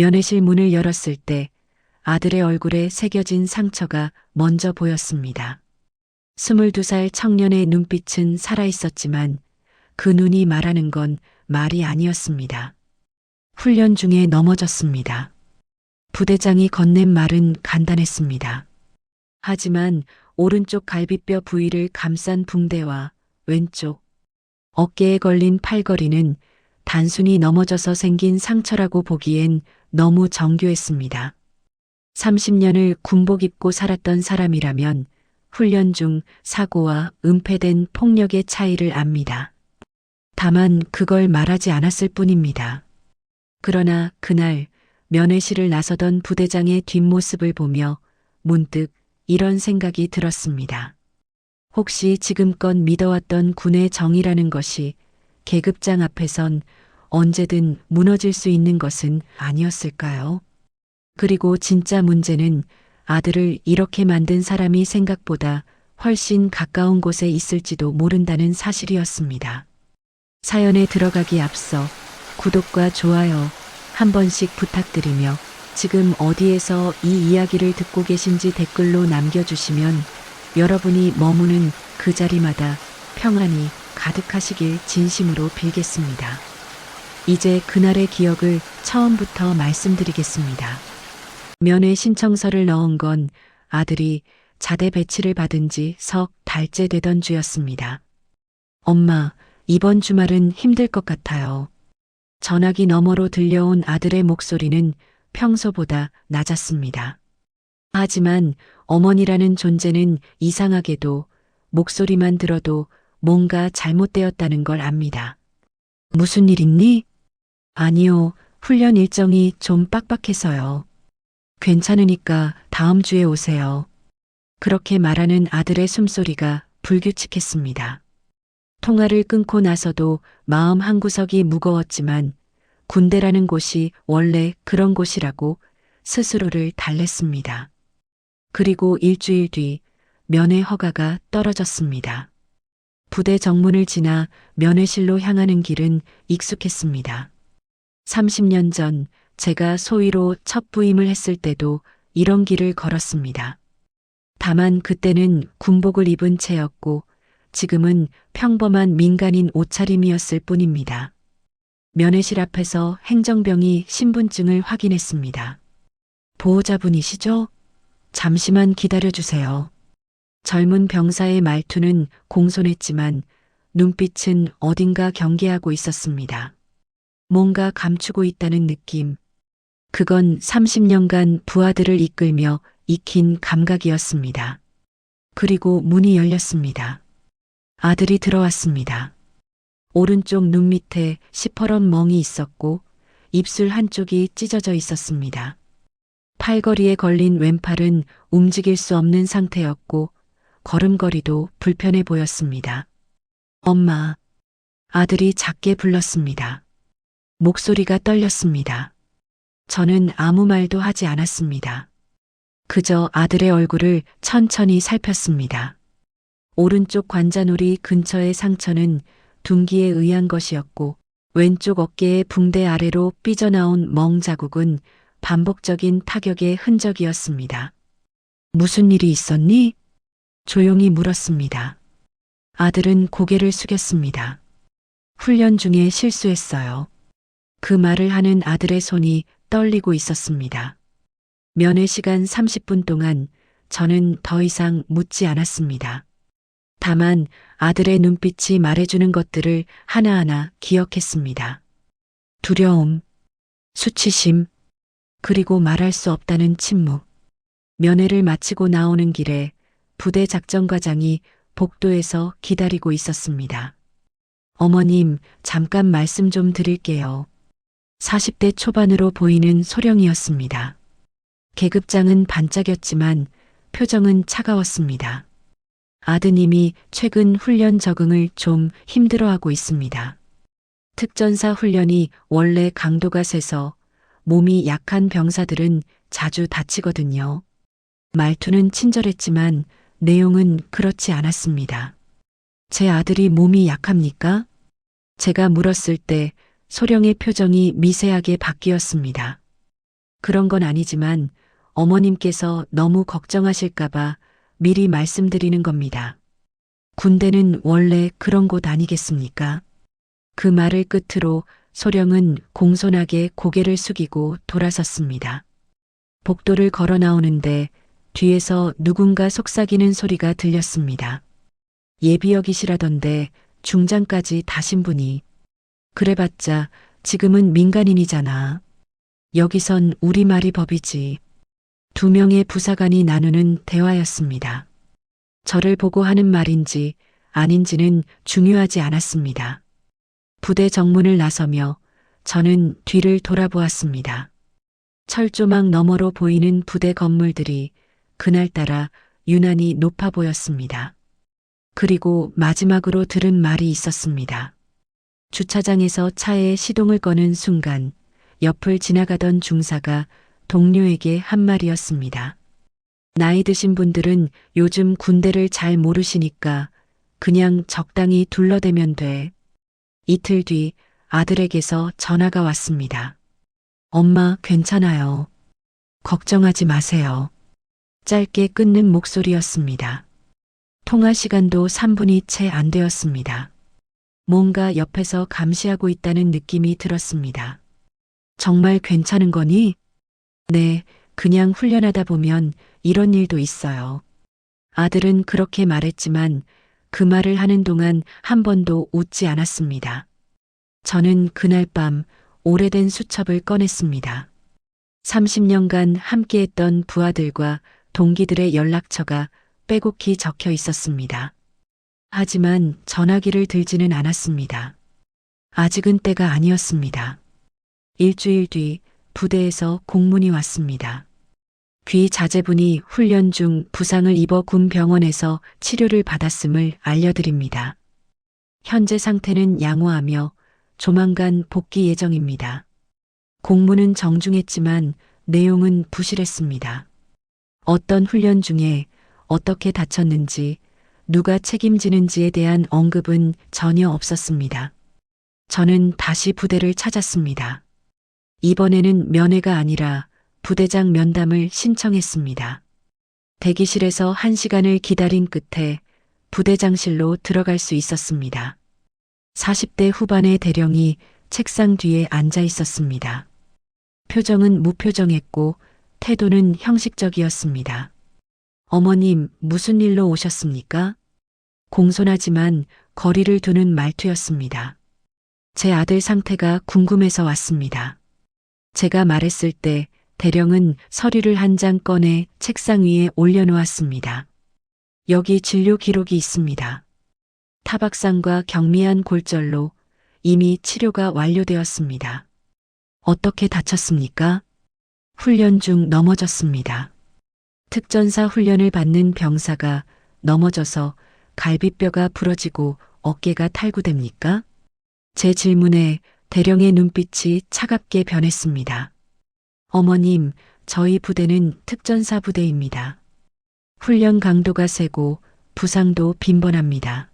면회실 문을 열었을 때 아들의 얼굴에 새겨진 상처가 먼저 보였습니다. 22살 청년의 눈빛은 살아있었지만 그 눈이 말하는 건 말이 아니었습니다. 훈련 중에 넘어졌습니다. 부대장이 건넨 말은 간단했습니다. 하지만 오른쪽 갈비뼈 부위를 감싼 붕대와 왼쪽 어깨에 걸린 팔걸이는 단순히 넘어져서 생긴 상처라고 보기엔 너무 정교했습니다. 30년을 군복 입고 살았던 사람이라면 훈련 중 사고와 은폐된 폭력의 차이를 압니다. 다만 그걸 말하지 않았을 뿐입니다. 그러나 그날 면회실을 나서던 부대장의 뒷모습을 보며 문득 이런 생각이 들었습니다. 혹시 지금껏 믿어왔던 군의 정의라는 것이 계급장 앞에선 언제든 무너질 수 있는 것은 아니었을까요? 그리고 진짜 문제는 아들을 이렇게 만든 사람이 생각보다 훨씬 가까운 곳에 있을지도 모른다는 사실이었습니다. 사연에 들어가기 앞서 구독과 좋아요 한 번씩 부탁드리며 지금 어디에서 이 이야기를 듣고 계신지 댓글로 남겨주시면 여러분이 머무는 그 자리마다 평안이 가득하시길 진심으로 빌겠습니다. 이제 그날의 기억을 처음부터 말씀드리겠습니다. 면회 신청서를 넣은 건 아들이 자대 배치를 받은 지 석 달째 되던 주였습니다. 엄마, 이번 주말은 힘들 것 같아요. 전화기 너머로 들려온 아들의 목소리는 평소보다 낮았습니다. 하지만 어머니라는 존재는 이상하게도 목소리만 들어도 뭔가 잘못되었다는 걸 압니다. 무슨 일 있니? 아니요, 훈련 일정이 좀 빡빡해서요. 괜찮으니까 다음 주에 오세요. 그렇게 말하는 아들의 숨소리가 불규칙했습니다. 통화를 끊고 나서도 마음 한구석이 무거웠지만 군대라는 곳이 원래 그런 곳이라고 스스로를 달랬습니다. 그리고 일주일 뒤 면회 허가가 떨어졌습니다. 부대 정문을 지나 면회실로 향하는 길은 익숙했습니다. 30년 전 제가 소위로 첫 부임을 했을 때도 이런 길을 걸었습니다. 다만 그때는 군복을 입은 채였고 지금은 평범한 민간인 옷차림이었을 뿐입니다. 면회실 앞에서 행정병이 신분증을 확인했습니다. 보호자분이시죠? 잠시만 기다려주세요. 젊은 병사의 말투는 공손했지만 눈빛은 어딘가 경계하고 있었습니다. 뭔가 감추고 있다는 느낌. 그건 30년간 부하들을 이끌며 익힌 감각이었습니다. 그리고 문이 열렸습니다. 아들이 들어왔습니다. 오른쪽 눈 밑에 시퍼런 멍이 있었고 입술 한쪽이 찢어져 있었습니다. 팔걸이에 걸린 왼팔은 움직일 수 없는 상태였고 걸음걸이도 불편해 보였습니다. 엄마, 아들이 작게 불렀습니다. 목소리가 떨렸습니다. 저는 아무 말도 하지 않았습니다. 그저 아들의 얼굴을 천천히 살폈습니다. 오른쪽 관자놀이 근처의 상처는 둔기에 의한 것이었고 왼쪽 어깨의 붕대 아래로 삐져나온 멍 자국은 반복적인 타격의 흔적이었습니다. 무슨 일이 있었니? 조용히 물었습니다. 아들은 고개를 숙였습니다. 훈련 중에 실수했어요. 그 말을 하는 아들의 손이 떨리고 있었습니다. 면회 시간 30분 동안 저는 더 이상 묻지 않았습니다. 다만 아들의 눈빛이 말해주는 것들을 하나하나 기억했습니다. 두려움, 수치심, 그리고 말할 수 없다는 침묵. 면회를 마치고 나오는 길에 부대 작전과장이 복도에서 기다리고 있었습니다. 어머님, 잠깐 말씀 좀 드릴게요. 40대 초반으로 보이는 소령이었습니다. 계급장은 반짝였지만 표정은 차가웠습니다. 아드님이 최근 훈련 적응을 좀 힘들어하고 있습니다. 특전사 훈련이 원래 강도가 세서 몸이 약한 병사들은 자주 다치거든요. 말투는 친절했지만 내용은 그렇지 않았습니다. 제 아들이 몸이 약합니까? 제가 물었을 때 소령의 표정이 미세하게 바뀌었습니다. 그런 건 아니지만 어머님께서 너무 걱정하실까봐 미리 말씀드리는 겁니다. 군대는 원래 그런 곳 아니겠습니까? 그 말을 끝으로 소령은 공손하게 고개를 숙이고 돌아섰습니다. 복도를 걸어 나오는데 뒤에서 누군가 속삭이는 소리가 들렸습니다. 예비 여기시라던데 중장까지 다신 분이. 그래봤자 지금은 민간인이잖아. 여기선 우리말이 법이지. 두 명의 부사관이 나누는 대화였습니다. 저를 보고 하는 말인지 아닌지는 중요하지 않았습니다. 부대 정문을 나서며 저는 뒤를 돌아보았습니다. 철조망 너머로 보이는 부대 건물들이 그날따라 유난히 높아 보였습니다. 그리고 마지막으로 들은 말이 있었습니다. 주차장에서 차에 시동을 거는 순간 옆을 지나가던 중사가 동료에게 한 말이었습니다. 나이 드신 분들은 요즘 군대를 잘 모르시니까 그냥 적당히 둘러대면 돼. 이틀 뒤 아들에게서 전화가 왔습니다. 엄마, 괜찮아요. 걱정하지 마세요. 짧게 끊는 목소리였습니다. 통화 시간도 3분이 채 안 되었습니다. 뭔가 옆에서 감시하고 있다는 느낌이 들었습니다. 정말 괜찮은 거니? 네, 그냥 훈련하다 보면 이런 일도 있어요. 아들은 그렇게 말했지만 그 말을 하는 동안 한 번도 웃지 않았습니다. 저는 그날 밤 오래된 수첩을 꺼냈습니다. 30년간 함께했던 부하들과 동기들의 연락처가 빼곡히 적혀 있었습니다. 하지만 전화기를 들지는 않았습니다. 아직은 때가 아니었습니다. 일주일 뒤 부대에서 공문이 왔습니다. 귀 자제분이 훈련 중 부상을 입어 군 병원에서 치료를 받았음을 알려드립니다. 현재 상태는 양호하며 조만간 복귀 예정입니다. 공문은 정중했지만 내용은 부실했습니다. 어떤 훈련 중에 어떻게 다쳤는지, 누가 책임지는지에 대한 언급은 전혀 없었습니다. 저는 다시 부대를 찾았습니다. 이번에는 면회가 아니라 부대장 면담을 신청했습니다. 대기실에서 1시간을 기다린 끝에 부대장실로 들어갈 수 있었습니다. 40대 후반의 대령이 책상 뒤에 앉아 있었습니다. 표정은 무표정했고 태도는 형식적이었습니다. 어머님, 무슨 일로 오셨습니까? 공손하지만 거리를 두는 말투였습니다. 제 아들 상태가 궁금해서 왔습니다. 제가 말했을 때 대령은 서류를 한 장 꺼내 책상 위에 올려놓았습니다. 여기 진료 기록이 있습니다. 타박상과 경미한 골절로 이미 치료가 완료되었습니다. 어떻게 다쳤습니까? 훈련 중 넘어졌습니다. 특전사 훈련을 받는 병사가 넘어져서 갈비뼈가 부러지고 어깨가 탈구됩니까? 제 질문에 대령의 눈빛이 차갑게 변했습니다. 어머님, 저희 부대는 특전사 부대입니다. 훈련 강도가 세고 부상도 빈번합니다.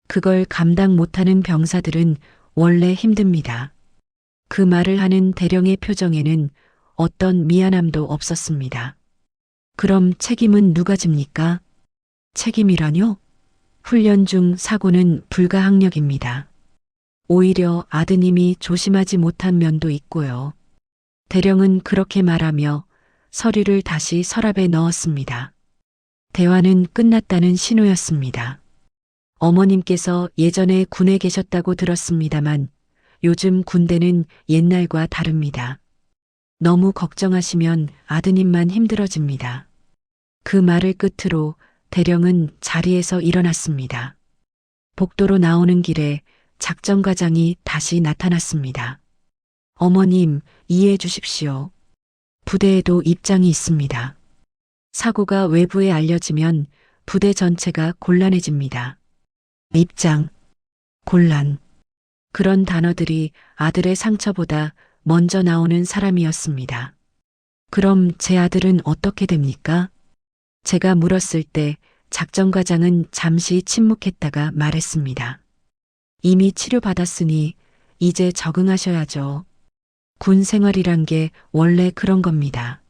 그걸 감당 못하는 병사들은 원래 힘듭니다. 그 말을 하는 대령의 표정에는 어떤 미안함도 없었습니다. 그럼 책임은 누가 집니까? 책임이라뇨? 훈련 중 사고는 불가항력입니다. 오히려 아드님이 조심하지 못한 면도 있고요. 대령은 그렇게 말하며 서류를 다시 서랍에 넣었습니다. 대화는 끝났다는 신호였습니다. 어머님께서 예전에 군에 계셨다고 들었습니다만 요즘 군대는 옛날과 다릅니다. 너무 걱정하시면 아드님만 힘들어집니다. 그 말을 끝으로 대령은 자리에서 일어났습니다. 복도로 나오는 길에 작전과장이 다시 나타났습니다. 어머님, 이해해 주십시오. 부대에도 입장이 있습니다. 사고가 외부에 알려지면 부대 전체가 곤란해집니다. 입장, 곤란. 그런 단어들이 아들의 상처보다 먼저 나오는 사람이었습니다. 그럼 제 아들은 어떻게 됩니까? 제가 물었을 때 작전과장은 잠시 침묵했다가 말했습니다. 이미 치료받았으니 이제 적응하셔야죠. 군 생활이란 게 원래 그런 겁니다.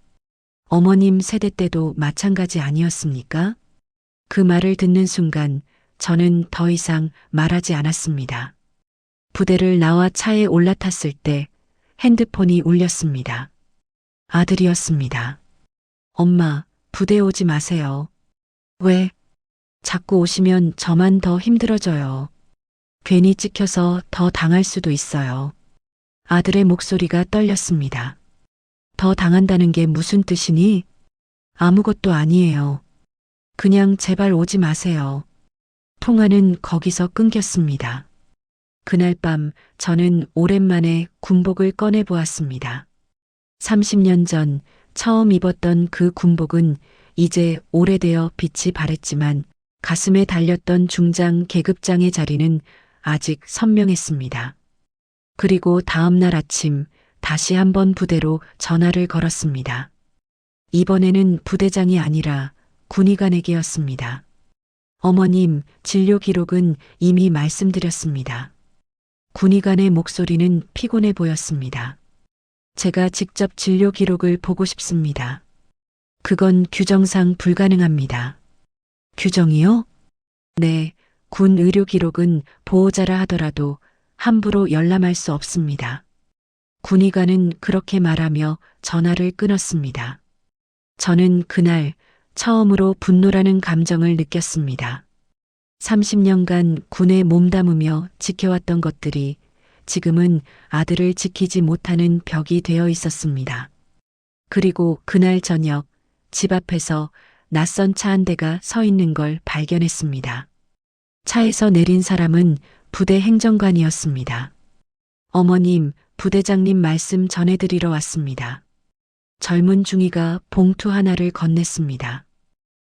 어머님 세대 때도 마찬가지 아니었습니까? 그 말을 듣는 순간 저는 더 이상 말하지 않았습니다. 부대를 나와 차에 올라탔을 때 핸드폰이 울렸습니다. 아들이었습니다. 엄마, 부대 오지 마세요. 왜? 자꾸 오시면 저만 더 힘들어져요. 괜히 찍혀서 더 당할 수도 있어요. 아들의 목소리가 떨렸습니다. 더 당한다는 게 무슨 뜻이니? 아무것도 아니에요. 그냥 제발 오지 마세요. 통화는 거기서 끊겼습니다. 그날 밤 저는 오랜만에 군복을 꺼내 보았습니다. 30년 전 처음 입었던 그 군복은 이제 오래되어 빛이 바랬지만 가슴에 달렸던 중장 계급장의 자리는 아직 선명했습니다. 그리고 다음 날 아침 다시 한번 부대로 전화를 걸었습니다. 이번에는 부대장이 아니라 군의관에게였습니다. 어머님, 진료 기록은 이미 말씀드렸습니다. 군의관의 목소리는 피곤해 보였습니다. 제가 직접 진료 기록을 보고 싶습니다. 그건 규정상 불가능합니다. 규정이요? 네, 군 의료 기록은 보호자라 하더라도 함부로 열람할 수 없습니다. 군의관은 그렇게 말하며 전화를 끊었습니다. 저는 그날 처음으로 분노라는 감정을 느꼈습니다. 30년간 군에 몸담으며 지켜왔던 것들이 지금은 아들을 지키지 못하는 벽이 되어 있었습니다. 그리고 그날 저녁 집 앞에서 낯선 차 한 대가 서 있는 걸 발견했습니다. 차에서 내린 사람은 부대 행정관이었습니다. 어머님, 부대장님 말씀 전해드리러 왔습니다. 젊은 중위가 봉투 하나를 건넸습니다.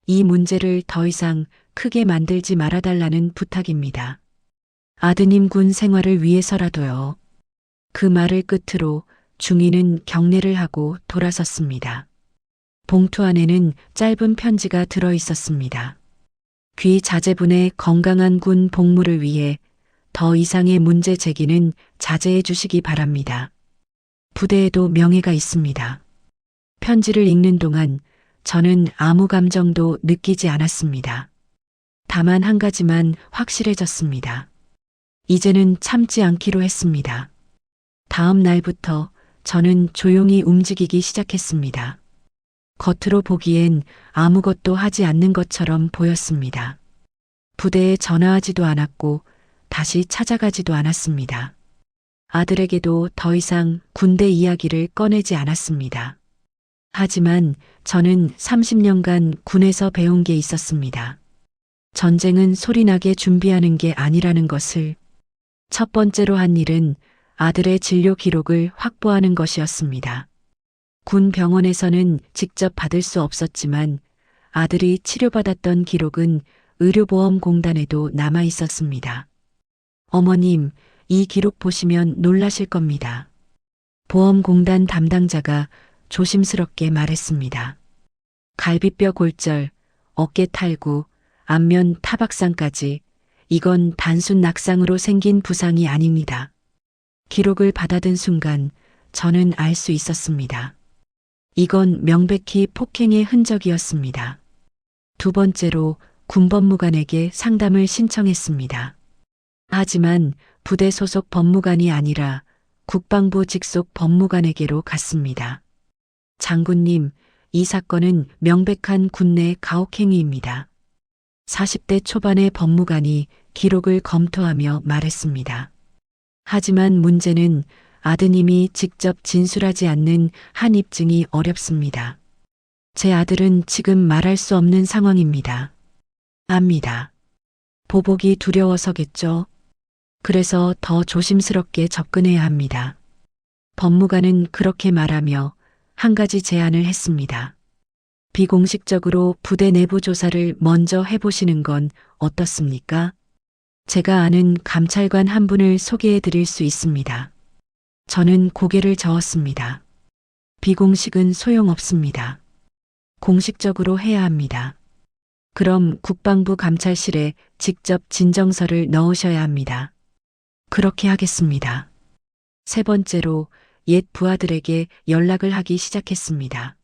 이 문제를 더 이상 크게 만들지 말아달라는 부탁입니다. 아드님 군 생활을 위해서라도요. 그 말을 끝으로 중위는 경례를 하고 돌아섰습니다. 봉투 안에는 짧은 편지가 들어 있었습니다. 귀 자제분의 건강한 군 복무를 위해 더 이상의 문제 제기는 자제해 주시기 바랍니다. 부대에도 명예가 있습니다. 편지를 읽는 동안 저는 아무 감정도 느끼지 않았습니다. 다만 한 가지만 확실해졌습니다. 이제는 참지 않기로 했습니다. 다음 날부터 저는 조용히 움직이기 시작했습니다. 겉으로 보기엔 아무것도 하지 않는 것처럼 보였습니다. 부대에 전화하지도 않았고 다시 찾아가지도 않았습니다. 아들에게도 더 이상 군대 이야기를 꺼내지 않았습니다. 하지만 저는 30년간 군에서 배운 게 있었습니다. 전쟁은 소리나게 준비하는 게 아니라는 것을. 첫 번째로 한 일은 아들의 진료 기록을 확보하는 것이었습니다. 군 병원에서는 직접 받을 수 없었지만 아들이 치료받았던 기록은 의료보험공단에도 남아 있었습니다. 어머님, 이 기록 보시면 놀라실 겁니다. 보험공단 담당자가 조심스럽게 말했습니다. 갈비뼈 골절, 어깨 탈구, 안면 타박상까지 이건 단순 낙상으로 생긴 부상이 아닙니다. 기록을 받아든 순간 저는 알 수 있었습니다. 이건 명백히 폭행의 흔적이었습니다. 두 번째로 군법무관에게 상담을 신청했습니다. 하지만 부대 소속 법무관이 아니라 국방부 직속 법무관에게로 갔습니다. 장군님, 이 사건은 명백한 군내 가혹행위입니다. 40대 초반의 법무관이 기록을 검토하며 말했습니다. 하지만 문제는 아드님이 직접 진술하지 않는 한 입증이 어렵습니다. 제 아들은 지금 말할 수 없는 상황입니다. 압니다. 보복이 두려워서겠죠. 그래서 더 조심스럽게 접근해야 합니다. 법무관은 그렇게 말하며 한 가지 제안을 했습니다. 비공식적으로 부대 내부 조사를 먼저 해보시는 건 어떻습니까? 제가 아는 감찰관 한 분을 소개해 드릴 수 있습니다. 저는 고개를 저었습니다. 비공식은 소용없습니다. 공식적으로 해야 합니다. 그럼 국방부 감찰실에 직접 진정서를 넣으셔야 합니다. 그렇게 하겠습니다. 세 번째로 옛 부하들에게 연락을 하기 시작했습니다.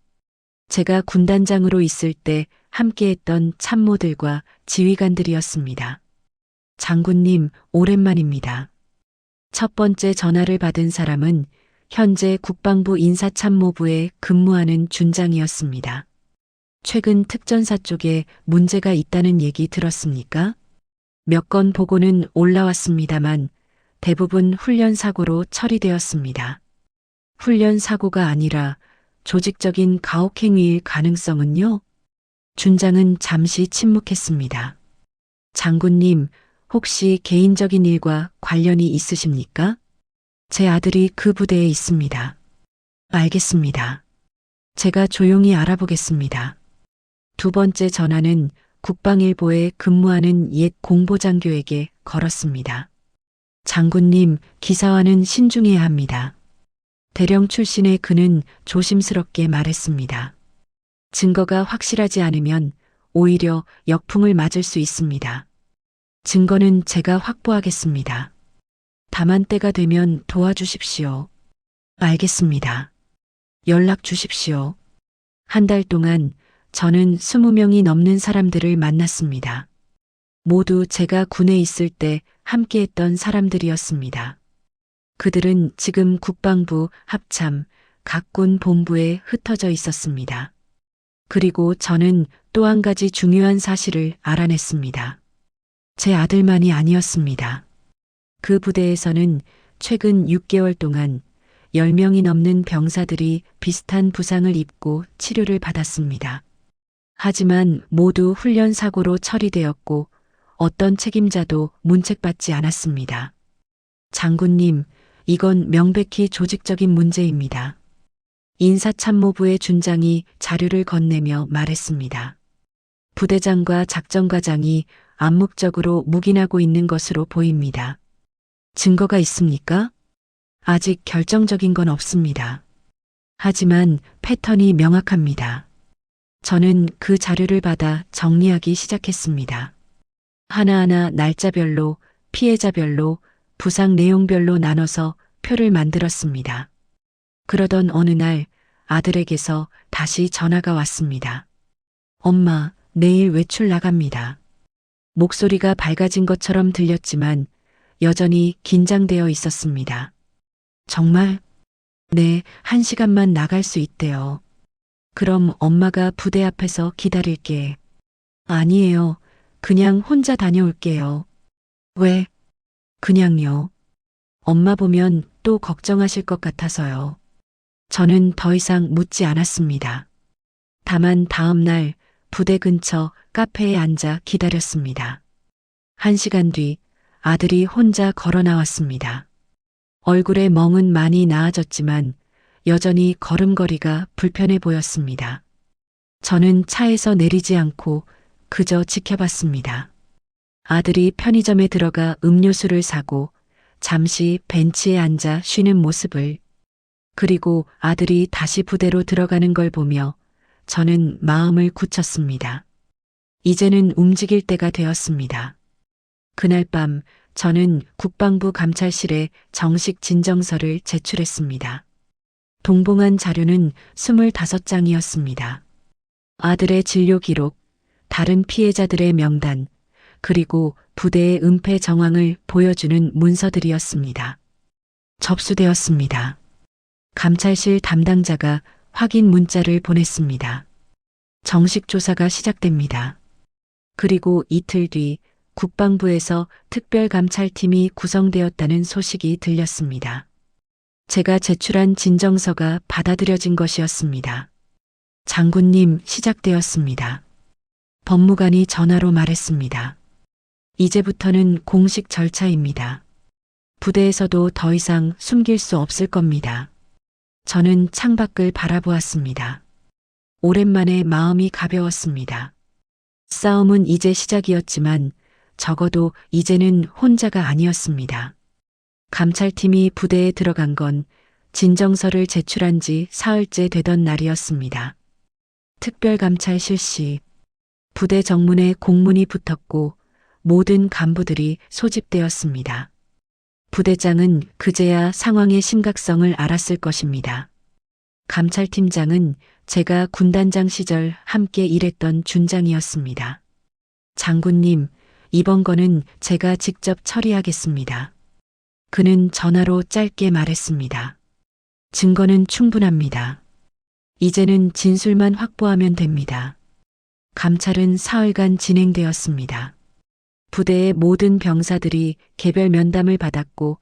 제가 군단장으로 있을 때 함께했던 참모들과 지휘관들이었습니다. 장군님, 오랜만입니다. 첫 번째 전화를 받은 사람은 현재 국방부 인사참모부에 근무하는 준장이었습니다. 최근 특전사 쪽에 문제가 있다는 얘기 들었습니까? 몇 건 보고는 올라왔습니다만 대부분 훈련 사고로 처리되었습니다. 훈련 사고가 아니라 조직적인 가혹행위일 가능성은요? 준장은 잠시 침묵했습니다. 장군님, 혹시 개인적인 일과 관련이 있으십니까? 제 아들이 그 부대에 있습니다. 알겠습니다. 제가 조용히 알아보겠습니다. 두 번째 전화는 국방일보에 근무하는 옛 공보장교에게 걸었습니다. 장군님, 기사와는 신중해야 합니다. 대령 출신의 그는 조심스럽게 말했습니다. 증거가 확실하지 않으면 오히려 역풍을 맞을 수 있습니다. 증거는 제가 확보하겠습니다. 다만 때가 되면 도와주십시오. 알겠습니다. 연락 주십시오. 한 달 동안 저는 20명이 넘는 사람들을 만났습니다. 모두 제가 군에 있을 때 함께했던 사람들이었습니다. 그들은 지금 국방부, 합참, 각 군 본부에 흩어져 있었습니다. 그리고 저는 또 한 가지 중요한 사실을 알아냈습니다. 제 아들만이 아니었습니다. 그 부대에서는 최근 6개월 동안 10명이 넘는 병사들이 비슷한 부상을 입고 치료를 받았습니다. 하지만 모두 훈련 사고로 처리되었고 어떤 책임자도 문책받지 않았습니다. 장군님, 이건 명백히 조직적인 문제입니다. 인사참모부의 준장이 자료를 건네며 말했습니다. 부대장과 작전과장이 암묵적으로 묵인하고 있는 것으로 보입니다. 증거가 있습니까? 아직 결정적인 건 없습니다. 하지만 패턴이 명확합니다. 저는 그 자료를 받아 정리하기 시작했습니다. 하나하나 날짜별로, 피해자별로, 부상 내용별로 나눠서 표를 만들었습니다. 그러던 어느 날 아들에게서 다시 전화가 왔습니다. 엄마, 내일 외출 나갑니다. 목소리가 밝아진 것처럼 들렸지만 여전히 긴장되어 있었습니다. 정말? 네, 1시간만 나갈 수 있대요. 그럼 엄마가 부대 앞에서 기다릴게. 아니에요. 그냥 혼자 다녀올게요. 왜? 그냥요. 엄마 보면 또 걱정하실 것 같아서요. 저는 더 이상 묻지 않았습니다. 다만 다음 날 부대 근처 카페에 앉아 기다렸습니다. 1시간 뒤 아들이 혼자 걸어 나왔습니다. 얼굴의 멍은 많이 나아졌지만 여전히 걸음걸이가 불편해 보였습니다. 저는 차에서 내리지 않고 그저 지켜봤습니다. 아들이 편의점에 들어가 음료수를 사고 잠시 벤치에 앉아 쉬는 모습을, 그리고 아들이 다시 부대로 들어가는 걸 보며 저는 마음을 굳혔습니다. 이제는 움직일 때가 되었습니다. 그날 밤 저는 국방부 감찰실에 정식 진정서를 제출했습니다. 동봉한 자료는 25장이었습니다. 아들의 진료 기록, 다른 피해자들의 명단, 그리고 부대의 은폐 정황을 보여주는 문서들이었습니다. 접수되었습니다. 감찰실 담당자가 확인 문자를 보냈습니다. 정식 조사가 시작됩니다. 그리고 이틀 뒤 국방부에서 특별감찰팀이 구성되었다는 소식이 들렸습니다. 제가 제출한 진정서가 받아들여진 것이었습니다. 장군님, 시작되었습니다. 법무관이 전화로 말했습니다. 이제부터는 공식 절차입니다. 부대에서도 더 이상 숨길 수 없을 겁니다. 저는 창밖을 바라보았습니다. 오랜만에 마음이 가벼웠습니다. 싸움은 이제 시작이었지만 적어도 이제는 혼자가 아니었습니다. 감찰팀이 부대에 들어간 건 진정서를 제출한 지 사흘째 되던 날이었습니다. 특별감찰 실시. 부대 정문에 공문이 붙었고 모든 간부들이 소집되었습니다. 부대장은 그제야 상황의 심각성을 알았을 것입니다. 감찰팀장은 제가 군단장 시절 함께 일했던 준장이었습니다. 장군님, 이번 건은 제가 직접 처리하겠습니다. 그는 전화로 짧게 말했습니다. 증거는 충분합니다. 이제는 진술만 확보하면 됩니다. 감찰은 사흘간 진행되었습니다. 부대의 모든 병사들이 개별 면담을 받았고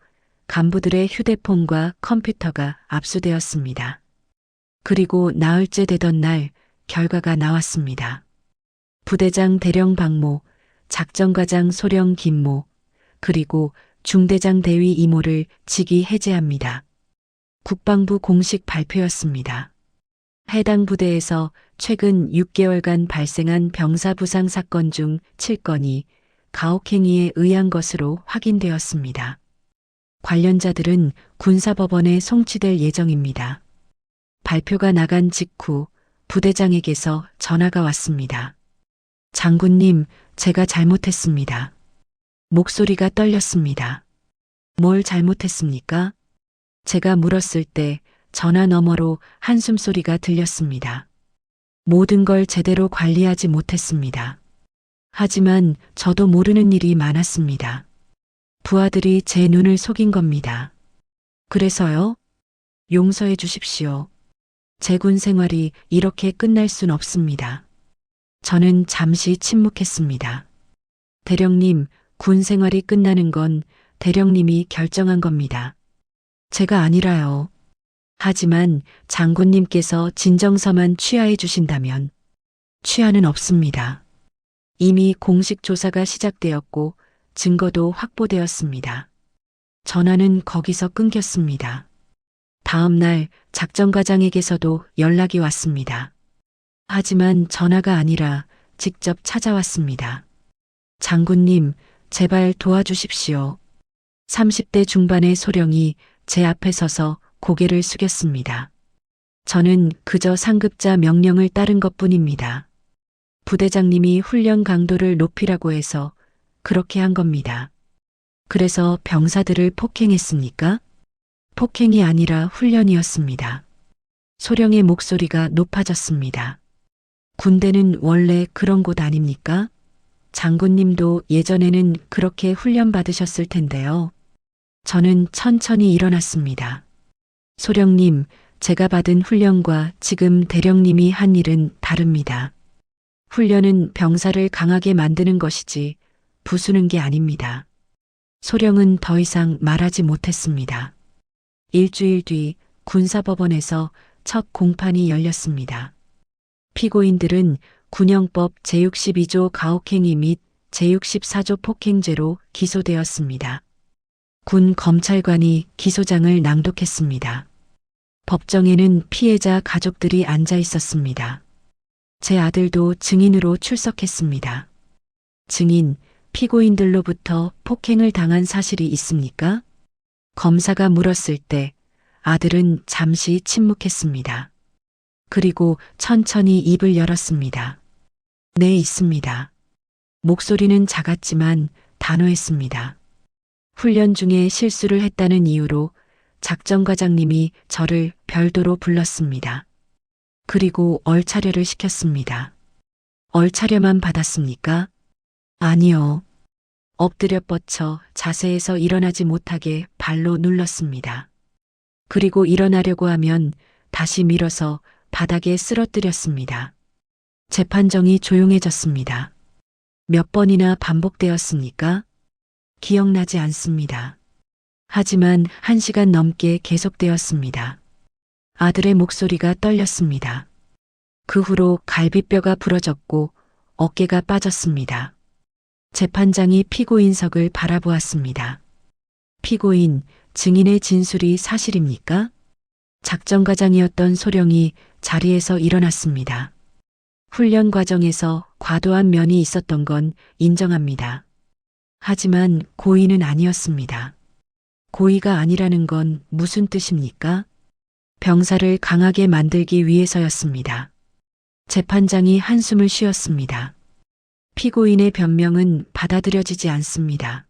간부들의 휴대폰과 컴퓨터가 압수되었습니다. 그리고 나흘째 되던 날 결과가 나왔습니다. 부대장 대령 박모, 작전과장 소령 김모, 그리고 중대장 대위 이모를 직위 해제합니다. 국방부 공식 발표였습니다. 해당 부대에서 최근 6개월간 발생한 병사 부상 사건 중 7건이 가혹행위에 의한 것으로 확인되었습니다. 관련자들은 군사법원에 송치될 예정입니다. 발표가 나간 직후 부대장에게서 전화가 왔습니다. 장군님, 제가 잘못했습니다. 목소리가 떨렸습니다. 뭘 잘못했습니까? 제가 물었을 때 전화 너머로 한숨 소리가 들렸습니다. 모든 걸 제대로 관리하지 못했습니다. 하지만 저도 모르는 일이 많았습니다. 부하들이 제 눈을 속인 겁니다. 그래서요? 용서해 주십시오. 제 군 생활이 이렇게 끝날 순 없습니다. 저는 잠시 침묵했습니다. 대령님, 군 생활이 끝나는 건 대령님이 결정한 겁니다. 제가 아니라요. 하지만 장군님께서 진정서만 취하해 주신다면 취하는 없습니다. 이미 공식 조사가 시작되었고 증거도 확보되었습니다. 전화는 거기서 끊겼습니다. 다음 날 작전과장에게서도 연락이 왔습니다. 하지만 전화가 아니라 직접 찾아왔습니다. 장군님, 제발 도와주십시오. 30대 중반의 소령이 제 앞에 서서 고개를 숙였습니다. 저는 그저 상급자 명령을 따른 것뿐입니다. 부대장님이 훈련 강도를 높이라고 해서 그렇게 한 겁니다. 그래서 병사들을 폭행했습니까? 폭행이 아니라 훈련이었습니다. 소령의 목소리가 높아졌습니다. 군대는 원래 그런 곳 아닙니까? 장군님도 예전에는 그렇게 훈련 받으셨을 텐데요. 저는 천천히 일어났습니다. 소령님, 제가 받은 훈련과 지금 대령님이 한 일은 다릅니다. 훈련은 병사를 강하게 만드는 것이지 부수는 게 아닙니다. 소령은 더 이상 말하지 못했습니다. 일주일 뒤 군사법원에서 첫 공판이 열렸습니다. 피고인들은 군형법 제62조 가혹행위 및 제64조 폭행죄로 기소되었습니다. 군 검찰관이 기소장을 낭독했습니다. 법정에는 피해자 가족들이 앉아 있었습니다. 제 아들도 증인으로 출석했습니다. 증인, 피고인들로부터 폭행을 당한 사실이 있습니까? 검사가 물었을 때 아들은 잠시 침묵했습니다. 그리고 천천히 입을 열었습니다. 네, 있습니다. 목소리는 작았지만 단호했습니다. 훈련 중에 실수를 했다는 이유로 작전과장님이 저를 별도로 불렀습니다. 그리고 얼차려를 시켰습니다. 얼차려만 받았습니까? 아니요. 엎드려 뻗쳐 자세에서 일어나지 못하게 발로 눌렀습니다. 그리고 일어나려고 하면 다시 밀어서 바닥에 쓰러뜨렸습니다. 재판정이 조용해졌습니다. 몇 번이나 반복되었습니까? 기억나지 않습니다. 하지만 1시간 넘게 계속되었습니다. 아들의 목소리가 떨렸습니다. 그 후로 갈비뼈가 부러졌고 어깨가 빠졌습니다. 재판장이 피고인석을 바라보았습니다. 피고인, 증인의 진술이 사실입니까? 작전과장이었던 소령이 자리에서 일어났습니다. 훈련 과정에서 과도한 면이 있었던 건 인정합니다. 하지만 고의는 아니었습니다. 고의가 아니라는 건 무슨 뜻입니까? 병사를 강하게 만들기 위해서였습니다. 재판장이 한숨을 쉬었습니다. 피고인의 변명은 받아들여지지 않습니다.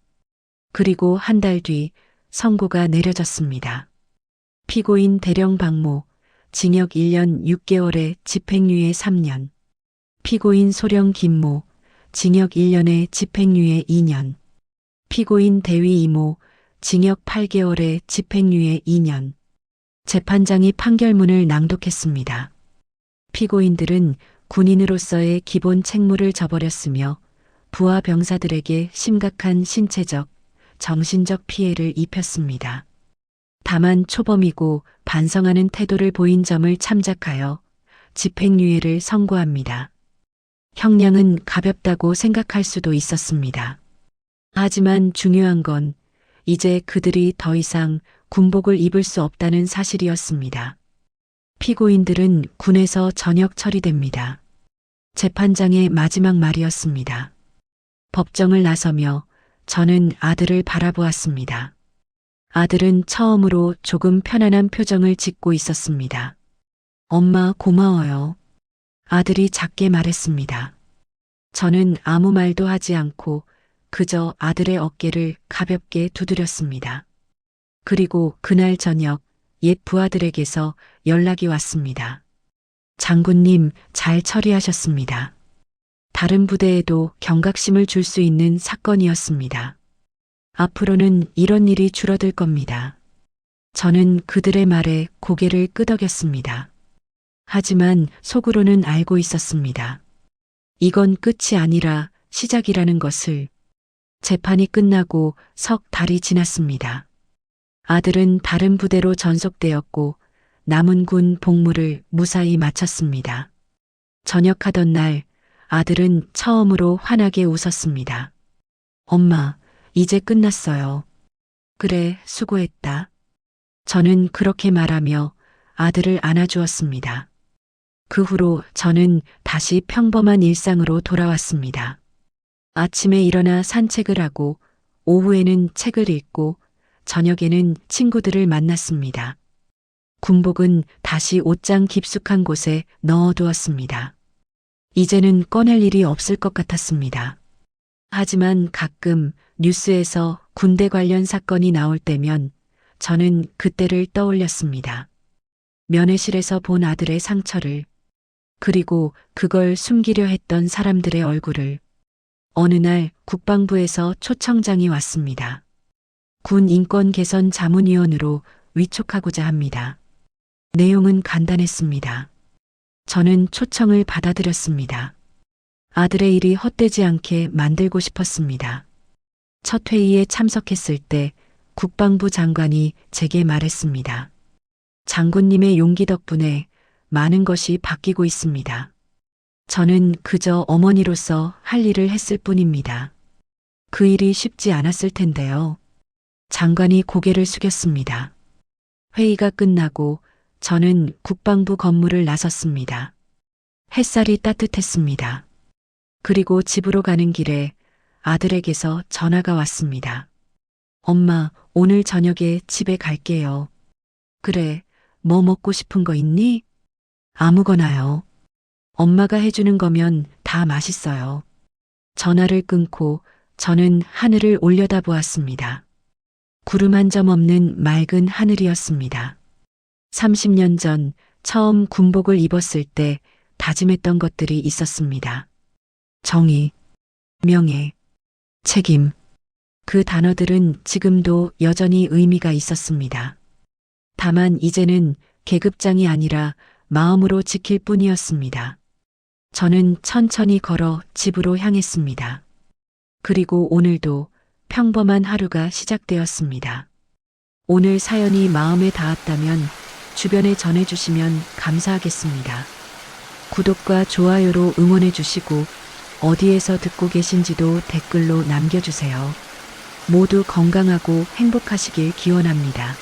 그리고 한 달 뒤 선고가 내려졌습니다. 피고인 대령 박모, 징역 1년 6개월에 집행유예 3년. 피고인 소령 김모, 징역 1년에 집행유예 2년. 피고인 대위 이모, 징역 8개월에 집행유예 2년. 재판장이 판결문을 낭독했습니다. 피고인들은 군인으로서의 기본 책무를 저버렸으며 부하 병사들에게 심각한 신체적, 정신적 피해를 입혔습니다. 다만 초범이고 반성하는 태도를 보인 점을 참작하여 집행유예를 선고합니다. 형량은 가볍다고 생각할 수도 있었습니다. 하지만 중요한 건 이제 그들이 더 이상 군복을 입을 수 없다는 사실이었습니다. 피고인들은 군에서 전역 처리됩니다. 재판장의 마지막 말이었습니다. 법정을 나서며 저는 아들을 바라보았습니다. 아들은 처음으로 조금 편안한 표정을 짓고 있었습니다. 엄마 고마워요. 아들이 작게 말했습니다. 저는 아무 말도 하지 않고 그저 아들의 어깨를 가볍게 두드렸습니다. 그리고 그날 저녁 옛 부하들에게서 연락이 왔습니다. 장군님 잘 처리하셨습니다. 다른 부대에도 경각심을 줄 수 있는 사건이었습니다. 앞으로는 이런 일이 줄어들 겁니다. 저는 그들의 말에 고개를 끄덕였습니다. 하지만 속으로는 알고 있었습니다. 이건 끝이 아니라 시작이라는 것을. 재판이 끝나고 석 달이 지났습니다. 아들은 다른 부대로 전속되었고 남은 군 복무를 무사히 마쳤습니다. 전역하던 날 아들은 처음으로 환하게 웃었습니다. 엄마, 이제 끝났어요. 그래, 수고했다. 저는 그렇게 말하며 아들을 안아주었습니다. 그 후로 저는 다시 평범한 일상으로 돌아왔습니다. 아침에 일어나 산책을 하고 오후에는 책을 읽고 저녁에는 친구들을 만났습니다. 군복은 다시 옷장 깊숙한 곳에 넣어두었습니다. 이제는 꺼낼 일이 없을 것 같았습니다. 하지만 가끔 뉴스에서 군대 관련 사건이 나올 때면 저는 그때를 떠올렸습니다. 면회실에서 본 아들의 상처를, 그리고 그걸 숨기려 했던 사람들의 얼굴을. 어느 날 국방부에서 초청장이 왔습니다. 군 인권 개선 자문위원으로 위촉하고자 합니다. 내용은 간단했습니다. 저는 초청을 받아들였습니다. 아들의 일이 헛되지 않게 만들고 싶었습니다. 첫 회의에 참석했을 때 국방부 장관이 제게 말했습니다. 장군님의 용기 덕분에 많은 것이 바뀌고 있습니다. 저는 그저 어머니로서 할 일을 했을 뿐입니다. 그 일이 쉽지 않았을 텐데요. 장관이 고개를 숙였습니다. 회의가 끝나고 저는 국방부 건물을 나섰습니다. 햇살이 따뜻했습니다. 그리고 집으로 가는 길에 아들에게서 전화가 왔습니다. 엄마, 오늘 저녁에 집에 갈게요. 그래, 뭐 먹고 싶은 거 있니? 아무거나요. 엄마가 해주는 거면 다 맛있어요. 전화를 끊고 저는 하늘을 올려다보았습니다. 구름 한 점 없는 맑은 하늘이었습니다. 30년 전 처음 군복을 입었을 때 다짐했던 것들이 있었습니다. 정의, 명예, 책임. 그 단어들은 지금도 여전히 의미가 있었습니다. 다만 이제는 계급장이 아니라 마음으로 지킬 뿐이었습니다. 저는 천천히 걸어 집으로 향했습니다. 그리고 오늘도 평범한 하루가 시작되었습니다. 오늘 사연이 마음에 닿았다면 주변에 전해주시면 감사하겠습니다. 구독과 좋아요로 응원해주시고 어디에서 듣고 계신지도 댓글로 남겨주세요. 모두 건강하고 행복하시길 기원합니다.